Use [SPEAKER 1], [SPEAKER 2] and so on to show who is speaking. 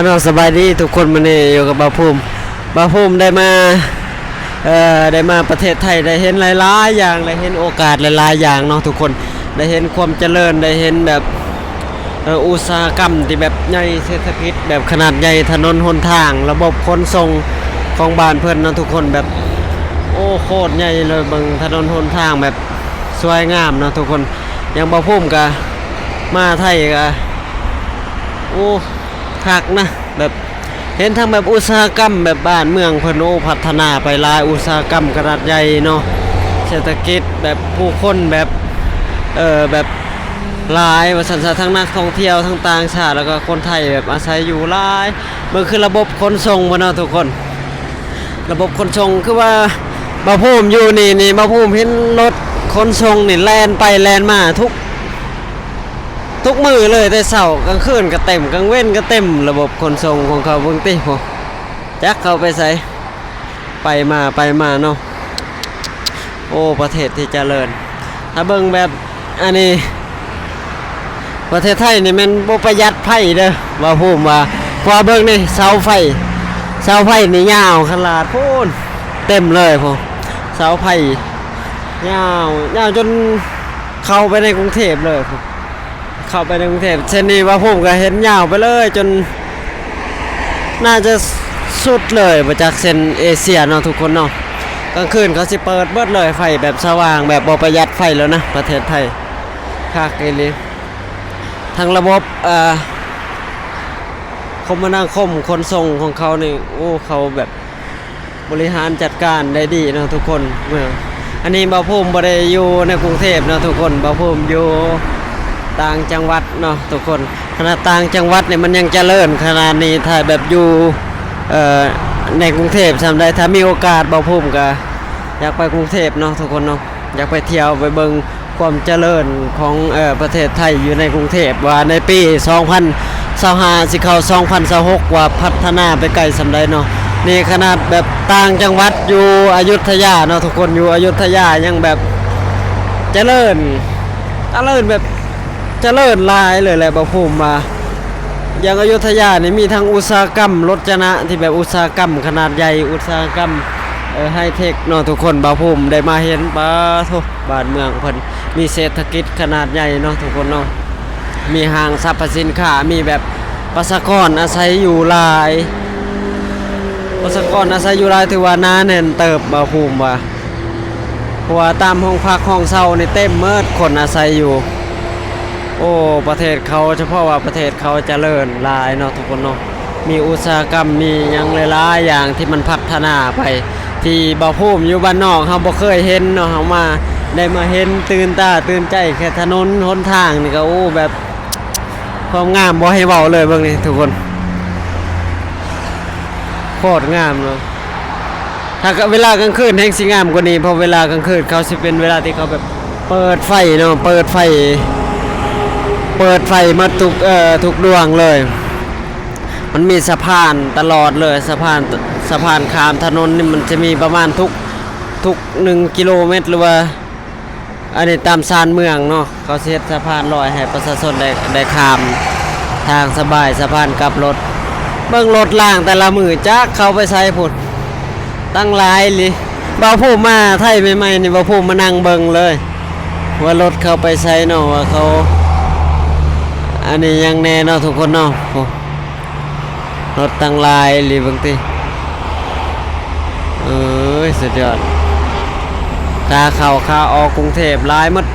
[SPEAKER 1] เนาะสบายดีทุกคนมื้อนี้อยู่กับบ่าวภูมิได้มาประเทศไทยได้เห็นหลายๆอย่างได้เห็นโอกาสหลายๆอย่างเนาะทุกคนได้เห็นความเจริญได้เห็นแบบอุตสาหกรรมที่แบบใหญ่เศรษฐกิจแบบขนาดใหญ่ถนนหนทางระบบขนส่งของบ้านเพิ่นเนาะทุกคนแบบโอ้โคตรใหญ่เลยเบิ่งถนนหนทางแบบสวยงามเนาะทุกคนอย่างบ่าวภูมิก็มาไทยก็โอ้คักนะแบบเห็นทั้งแบบอุตสาหกรรมแบบบ้านเมืองเพิ่นโอ้พัฒนาไปหลายอุตสาหกรรมขนาดใหญ่เนาะเศรษฐกิจแบบผู้คนแบบแบบหลายว่าซั่นซะทั้งนักท่องเที่ยวทั้งต่างชาติแล้วก็คนไทยแบบอาศัยอยู่หลายมันคือระบบขนส่งบ่เนาะทุกคนระบบขนส่งคือว่าบ่าวภูมิอยู่นี่บ่าวภูมิเห็นรถขนส่งนี่แล่นไปแล่นมาทุกมือเลยแต่เช้ากลางคืนก็เต็มกลางเว้นก็เต็มระบบขนส่งของเขาเบิ่งติโหจักเขาไปไสไปมาเนาะโอ้ประเทศที่เจริญถ้าเบิ่งแบบอันนี้ประเทศไทยนี่มันบ่ประหยัดไฟเด้อว่าพูดว่าพอเบิ่งนี่เสาไฟนี่ยาวขนาดพูนเต็มเลยพ่อเสาไฟยาวจนเข้าไปในกรุงเทพเลยพ่อเข้าไปในกรุงเทพเช่นนี้ว่าผมก็เห็นยาวไปเลยจนน่าจะสุดเลยมาจากเส้นเอเชียเนาะทุกคนเนาะกลางคืนเขาสิเปิดเบิดเลยไฟแบบสว่างแบบบ่ประหยัดไฟแล้วนะประเทศไทยคักอีหลีทั้งระบบคมนาคมขนส่งของเขานี่โอ้เขาแบบบริหารจัดการได้ดีเนาะทุกคนอันนี้บ่าวภูมิบ่ได้อยู่ในกรุงเทพเนาะทุกคนบ่าวภูมิอยู่ต่างจังหวัดเนาะทุกคนขณะต่างจังหวัดเนี่ยมันยังเจริญขนาดนี้ถ้าแบบอยู่ในกรุงเทพทำได้ถ้ามีโอกาสบ่าวภูมิก็อยากไปกรุงเทพเนาะทุกคนเนาะอยากไปเที่ยวไปเบิ่งความเจริญของประเทศไทยอยู่ในกรุงเทพว่าในปี2025สิเข้า2026ว่าพัฒนาไปไกลสำใดเนาะนี่ขนาดแบบต่างจังหวัดอยู่อยุธยาเนาะทุกคนอยู่อยุธยายังแบบเจริญแบบเจริญหลายเลยแหละบ่าวภูมิมาอย่างอยุธยานี่มีทั้งอุตสาหกรรมรถจนะที่แบบอุตสาหกรรมขนาดใหญ่อุตสาหกรรมไฮเทคเนาะทุกคนบ่าวภูมิได้มาเห็นบ้านเมืองเพิ่นมีเศรษฐกิจขนาดใหญ่เนาะทุกคนเนาะมีห้างสรรพสินค้ามีแบบประชากรอาศัยอยู่หลายถือว่าหนาแน่นเติบบ่าวภูมิว่าเพราะว่าตามห้องพักห้องเช่านี่เต็มเมิดคนอาศัยอยู่โอ้ประเทศเขาเฉพาะว่าประเทศเขาเจริญหลายเนาะทุกคนเนาะมีอุตสาหกรรมมีหยังหลายๆอย่างที่มันพัฒนาไปที่บ่าวภูมิอยู่บ้านนอกเฮาบ่เคยเห็นเนาะเฮามาได้มาเห็นตื่นตาตื่นใจแค่ถนนหนทางนี่ก็โอ้แบบความงามบ่ให้เว้าเลยเบิ่งนี่ทุกคนโคตรงามเนาะถ้าเวลากลางคืนแห่งสิงามกว่านี้เพราะเวลากลางคืนเขาสิเป็นเวลาที่เขาแบบเปิดไฟเนาะเปิดไฟมาทุกดวงเลยมันมีสะพานตลอดเลยสะพานข้ามถนนนี่มันจะมีประมาณทุก1กิโลเมตรหรือว่าอันนี้ตามชานเมืองเนาะเขาเฮ็ดสะพานลอยให้ประชาชนได้ข้ามทางสบายสะพานกลับรถเบิ่งรถล่างแต่ละมือจักเข้าไปใส่พุ่นตั้งหลายเลยบ่าวภูมิมาไทยใหม่ๆนี่บ่าวภูมิมานั่งเบิ่งเลยว่ารถเข้าไปใส่เนาะว่าเขาอันนี้ยังแน่เนาะทุกคนเนาะรถตั้งหลายเลยบางทีสุดยอดขาเข้าขาออกกรุงเทพหลายหมด